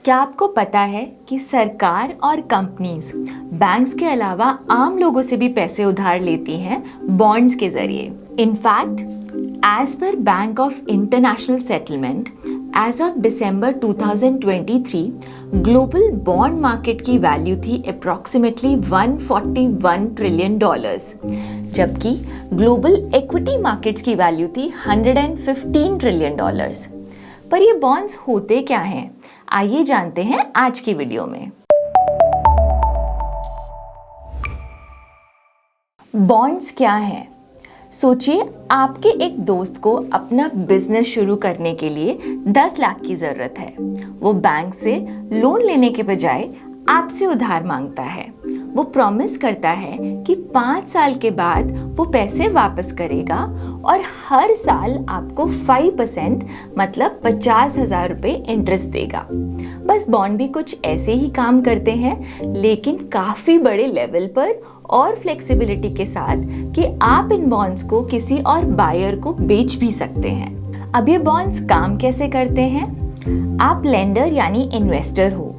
क्या आपको पता है कि सरकार और कंपनीज बैंक्स के अलावा आम लोगों से भी पैसे उधार लेती हैं बॉन्ड्स के जरिए। In fact, as per Bank of International Settlement, as of December 2023, global bond market की वैल्यू थी अप्रॉक्सीमेटली $141 ट्रिलियन, जबकि ग्लोबल इक्विटी मार्केट्स की वैल्यू थी $115 ट्रिलियन। पर ये बॉन्ड्स होते क्या हैं? आइए जानते हैं आज की वीडियो में। बॉन्ड्स क्या हैं? सोचिए, आपके एक दोस्त को अपना बिजनेस शुरू करने के लिए 10 लाख की जरूरत है। वो बैंक से लोन लेने के बजाय आपसे उधार मांगता है। वो प्रॉमिस करता है कि 5 साल के बाद वो पैसे वापस करेगा और हर साल आपको 5% मतलब 50,000 रुपये इंटरेस्ट देगा। बस बॉन्ड भी कुछ ऐसे ही काम करते हैं, लेकिन काफ़ी बड़े लेवल पर और फ्लेक्सिबिलिटी के साथ कि आप इन बॉन्ड्स को किसी और बायर को बेच भी सकते हैं। अब ये बॉन्ड्स काम कैसे करते हैं? आप लेंडर यानी इन्वेस्टर हो,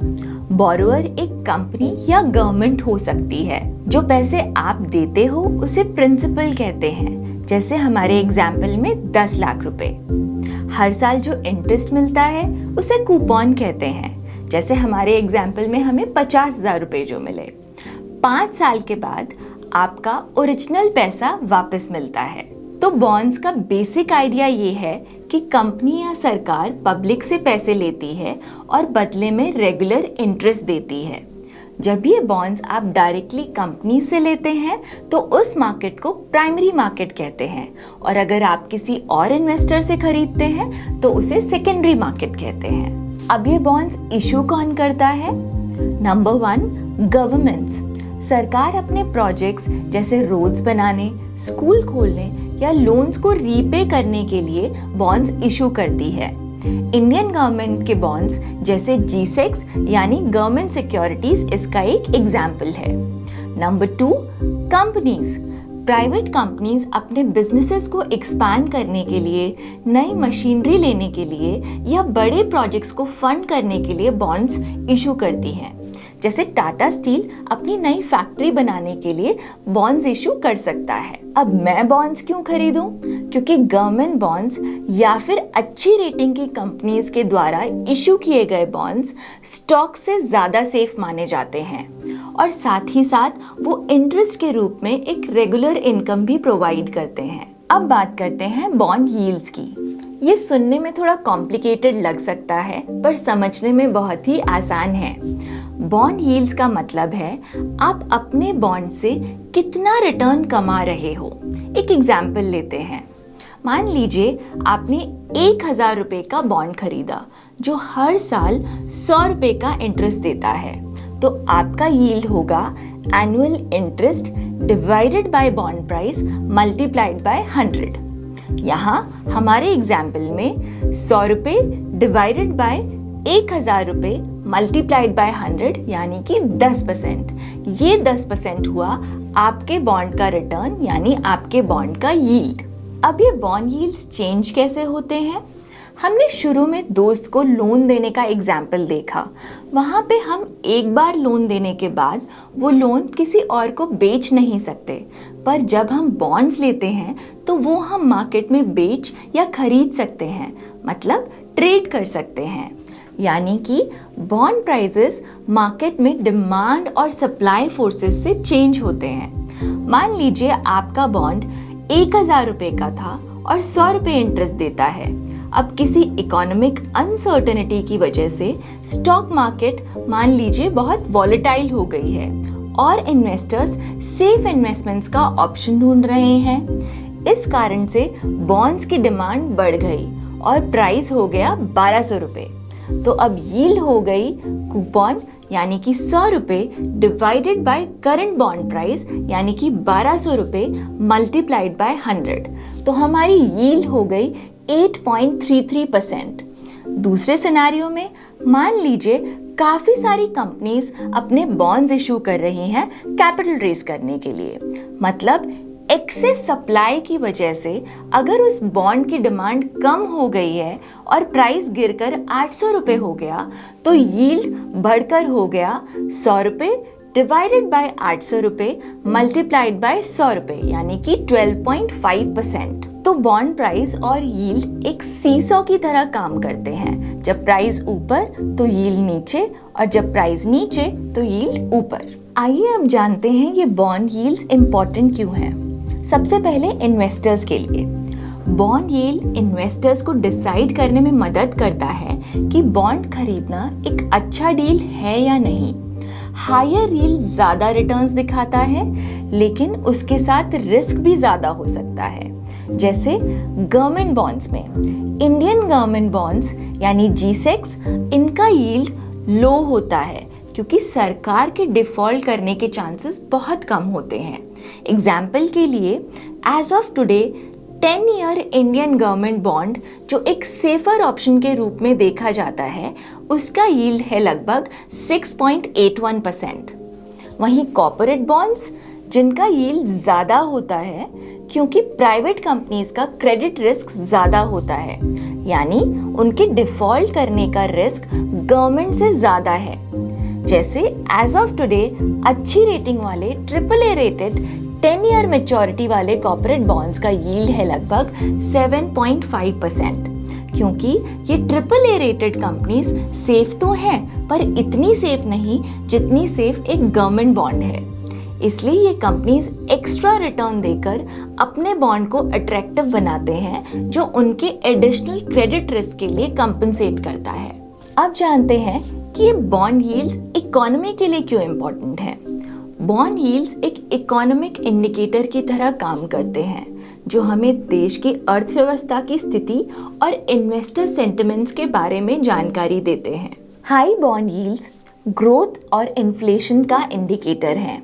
बोरोअर एक कंपनी या गवर्नमेंट हो सकती है। जो पैसे आप देते हो उसे प्रिंसिपल कहते हैं, जैसे हमारे एग्जाम्पल में 10 लाख रुपए। हर साल जो इंटरेस्ट मिलता है उसे कूपन कहते हैं, जैसे हमारे एग्जाम्पल में हमें 50,000 रुपए जो मिले। 5 साल के बाद आपका ओरिजिनल पैसा वापस मिलता है। तो बॉन्ड्स का बेसिक आइडिया ये है कि कंपनी या सरकार पब्लिक से पैसे लेती है और बदले में रेगुलर इंटरेस्ट देती है। जब ये बॉन्ड्स आप डायरेक्टली कंपनी से लेते हैं तो उस मार्केट को प्राइमरी मार्केट कहते हैं, और अगर आप किसी और इन्वेस्टर से खरीदते हैं तो उसे सेकेंडरी मार्केट कहते हैं। अब ये बॉन्ड्स इशू कौन करता है? Number 1, governments. सरकार अपने प्रोजेक्ट्स जैसे रोड्स बनाने, स्कूल खोलने या लोन्स को रीपे करने के लिए बॉन्ड्स इशू करती है। इंडियन गवर्नमेंट के बॉन्ड्स जैसे G-Secs यानी गवर्नमेंट सिक्योरिटीज इसका एक एग्जाम्पल है। Number 2, companies. प्राइवेट कंपनीज अपने बिजनेसेस को एक्सपैंड करने के लिए, नई मशीनरी लेने के लिए या बड़े प्रोजेक्ट्स को फंड करने के लिए बॉन्ड्स इशू करती हैं। जैसे टाटा स्टील अपनी नई फैक्ट्री बनाने के लिए बॉन्ड्स इशू कर सकता है। अब मैं बॉन्ड्स क्यों खरीदूं? क्योंकि गवर्नमेंट बॉन्ड्स या फिर अच्छी रेटिंग की कंपनीज के द्वारा इशू किए गए बॉन्ड्स स्टॉक से ज़्यादा सेफ माने जाते हैं, और साथ ही साथ वो इंटरेस्ट के रूप में एक रेगुलर इनकम भी प्रोवाइड करते हैं। अब बात करते हैं बॉन्ड यील्ड्स की। ये सुनने में थोड़ा कॉम्प्लिकेटेड लग सकता है, पर समझने में बहुत ही आसान है। बॉन्ड यील्ड्स का मतलब है आप अपने बॉन्ड से कितना रिटर्न कमा रहे हो। एक एग्जाम्पल लेते हैं। मान लीजिए आपने 1,000 रुपये का बॉन्ड खरीदा जो हर साल 100 रुपये का इंटरेस्ट देता है, तो आपका यील्ड होगा annual interest divided by bond price multiplied by 100। यहाँ हमारे एग्जाम्पल में 100 रुपये डिवाइडेड बाय 1,000 रुपये मल्टीप्लाइड बाय 100 यानी कि 10%। ये 10% हुआ आपके बॉन्ड का रिटर्न यानी आपके बॉन्ड का यील्ड। अब ये बॉन्ड यील्ड्स चेंज कैसे होते हैं? हमने शुरू में दोस्त को लोन देने का एग्जाम्पल देखा। वहाँ पे हम एक बार लोन देने के बाद वो लोन किसी और को बेच नहीं सकते, पर जब हम बॉन्ड्स लेते हैं तो वो हम मार्केट में बेच या खरीद सकते हैं, मतलब ट्रेड कर सकते हैं। यानी कि बॉन्ड प्राइसेस मार्केट में डिमांड और सप्लाई फोर्सेस से चेंज होते हैं। मान लीजिए आपका बॉन्ड 1,000 रुपये का था और 100 रुपये इंटरेस्ट देता है। अब किसी इकोनॉमिक अनसर्टेनिटी की वजह से स्टॉक मार्केट मान लीजिए बहुत वॉलेटाइल हो गई है और इन्वेस्टर्स सेफ इन्वेस्टमेंट्स का ऑप्शन ढूंढ रहे हैं। इस कारण से बॉन्ड्स की डिमांड बढ़ गई और प्राइस हो गया 1,200 रुपये। तो अब यील्ड हो गई कूपन यानी कि 100 रुपये divided by current bond price यानी कि 1,200 रुपये मल्टीप्लाइड बाय 100। तो हमारी यील्ड हो गई 8.33%। दूसरे सिनेरियो में मान लीजिए काफ़ी सारी कंपनीज अपने बॉन्ड्स इशू कर रही हैं कैपिटल रेज करने के लिए, मतलब एक्सेस सप्लाई की वजह से अगर उस बॉन्ड की डिमांड कम हो गई है और प्राइस गिरकर 800 रुपये हो गया तो यील्ड बढ़कर हो गया 100 रुपये डिवाइडेड बाय 800 रुपये मल्टीप्लाइड बाय 100 रुपये यानी कि 12.5%। तो बॉन्ड प्राइस और यील्ड एक सीसॉ की तरह काम करते हैं। जब प्राइस ऊपर तो यील्ड नीचे और जब प्राइस नीचे तो यील्ड ऊपर। आइए अब जानते हैं ये बॉन्ड यील्ड्स इम्पोर्टेंट क्यों हैं। सबसे पहले इन्वेस्टर्स के लिए बॉन्ड यील्ड इन्वेस्टर्स को डिसाइड करने में मदद करता है कि बॉन्ड खरीदना एक अच्छा डील है या नहीं। हायर यील्ड ज्यादा रिटर्न्स दिखाता है लेकिन उसके साथ रिस्क भी ज्यादा हो सकता है। जैसे गवर्नमेंट बॉन्ड्स में इंडियन गवर्नमेंट बॉन्ड्स यानी G-Secs, इनका यील्ड लो होता है क्योंकि सरकार के डिफॉल्ट करने के चांसेस बहुत कम होते हैं। एग्जाम्पल के लिए as of today 10 year Indian government bond जो एक सेफर ऑप्शन के रूप में देखा जाता है उसका यील्ड है लगभग 6.81%। वहीं कॉर्पोरेट बॉन्ड्स जिनका यील्ड ज़्यादा होता है क्योंकि प्राइवेट कंपनीज का क्रेडिट रिस्क ज़्यादा होता है, यानी उनके डिफॉल्ट करने का रिस्क गवर्नमेंट से ज़्यादा है। जैसे एज ऑफ टुडे अच्छी रेटिंग वाले AAA रेटेड 10 ईयर मैच्योरिटी वाले कॉर्पोरेट बॉन्ड्स का यील्ड है लगभग 7.5%। क्योंकि ये AAA रेटेड कंपनीज सेफ तो हैं पर इतनी सेफ नहीं जितनी सेफ एक गवर्नमेंट बॉन्ड है। इसलिए ये कंपनीज एक्स्ट्रा रिटर्न देकर अपने बॉन्ड को अट्रैक्टिव बनाते हैं जो उनके एडिशनल क्रेडिट रिस्क के लिए कंपनसेट करता है। अब जानते हैं कि ये बॉन्ड यील्ड्स इकोनॉमी के लिए क्यों इम्पोर्टेंट है। बॉन्ड यील्ड्स एक इकोनॉमिक इंडिकेटर की तरह काम करते हैं जो हमें देश की अर्थव्यवस्था की स्थिति और इन्वेस्टर सेंटिमेंट्स के बारे में जानकारी देते हैं। हाई बॉन्ड यील्ड्स ग्रोथ और इन्फ्लेशन का इंडिकेटर हैं।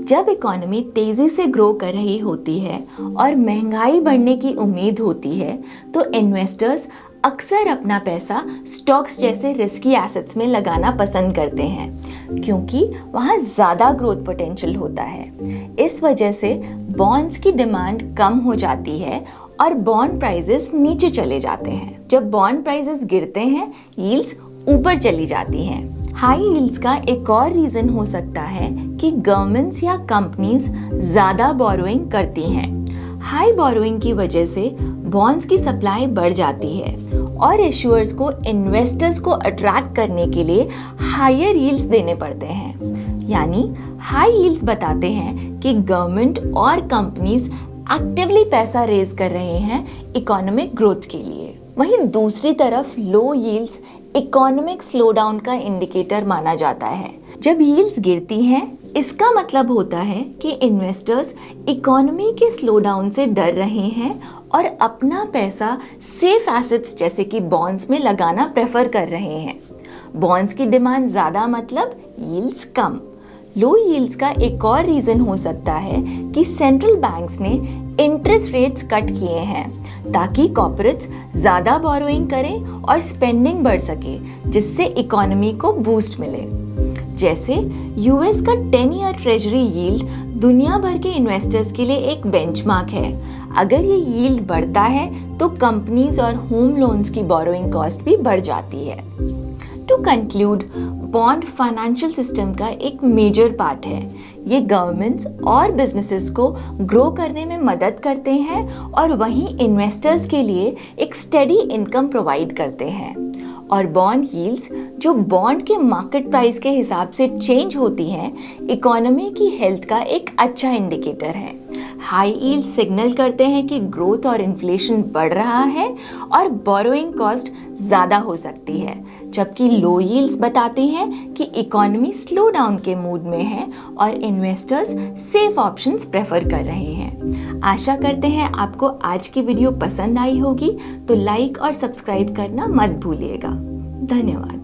जब इकोनॉमी तेजी से ग्रो कर रही होती है और महंगाई बढ़ने की उम्मीद होती है तो इन्वेस्टर्स अक्सर अपना पैसा स्टॉक्स जैसे रिस्की एसेट्स में लगाना पसंद करते हैं क्योंकि वहाँ ज़्यादा ग्रोथ पोटेंशियल होता है। इस वजह से बॉन्ड्स की डिमांड कम हो जाती है और बॉन्ड प्राइसेस नीचे चले जाते हैं। जब बॉन्ड प्राइसेस गिरते हैं यील्ड्स ऊपर चली जाती हैं। हाई यील्ड्स का एक और रीज़न हो सकता है कि गवर्नमेंट्स या कंपनीज ज़्यादा बोरोइंग करती हैं। हाई बोरोइंग की वजह से बॉन्ड्स की सप्लाई बढ़ जाती है और इशूअर्स को इन्वेस्टर्स को अट्रैक्ट करने के लिए हायर यील्ड्स देने पड़ते हैं। यानी हाई यील्ड्स बताते हैं कि गवर्नमेंट और कंपनीज एक्टिवली पैसा रेज कर रहे हैं इकोनॉमिक ग्रोथ के लिए। वहीं दूसरी तरफ लो यील्ड्स इकोनॉमिक स्लोडाउन का इंडिकेटर माना जाता है। जब यील्ड्स गिरती हैं इसका मतलब होता है कि इन्वेस्टर्स इकोनॉमी के स्लोडाउन से डर रहे हैं और अपना पैसा सेफ एसेट्स जैसे कि बॉन्ड्स में लगाना प्रेफर कर रहे हैं। बॉन्ड्स की डिमांड ज़्यादा मतलब यील्ड्स कम। लो यील्ड्स का एक और रीज़न हो सकता है कि सेंट्रल बैंक्स ने इंटरेस्ट रेट्स कट किए हैं ताकि कॉर्पोरेट्स ज़्यादा बोरोइंग करें और स्पेंडिंग बढ़ सके जिससे इकोनॉमी को बूस्ट मिले। जैसे यूएस का 10 ईयर ट्रेजरी यील्ड दुनिया भर के इन्वेस्टर्स के लिए एक बेंचमार्क है। अगर ये यील्ड बढ़ता है तो कंपनीज और होम लोन्स की बोरोइंग कॉस्ट भी बढ़ जाती है। To conclude, bond financial system का एक मेजर पार्ट है। ये गवर्नमेंट्स और बिजनेसेस को ग्रो करने में मदद करते हैं और वहीं इन्वेस्टर्स के लिए एक स्टेडी इनकम प्रोवाइड करते हैं। और बॉन्ड यील्ड्स जो बॉन्ड के मार्केट प्राइस के हिसाब से चेंज होती हैं, इकोनॉमी की हेल्थ का एक अच्छा इंडिकेटर है। हाई यील्ड सिग्नल करते हैं कि ग्रोथ और इन्फ्लेशन बढ़ रहा है और बोरोइंग कॉस्ट ज़्यादा हो सकती है, जबकि लो यील्ड्स बताते हैं कि इकोनॉमी स्लो डाउन के मूड में है और इन्वेस्टर्स सेफ ऑप्शंस प्रेफर कर रहे हैं। आशा करते हैं आपको आज की वीडियो पसंद आई होगी, तो लाइक और सब्सक्राइब करना मत भूलिएगा। धन्यवाद।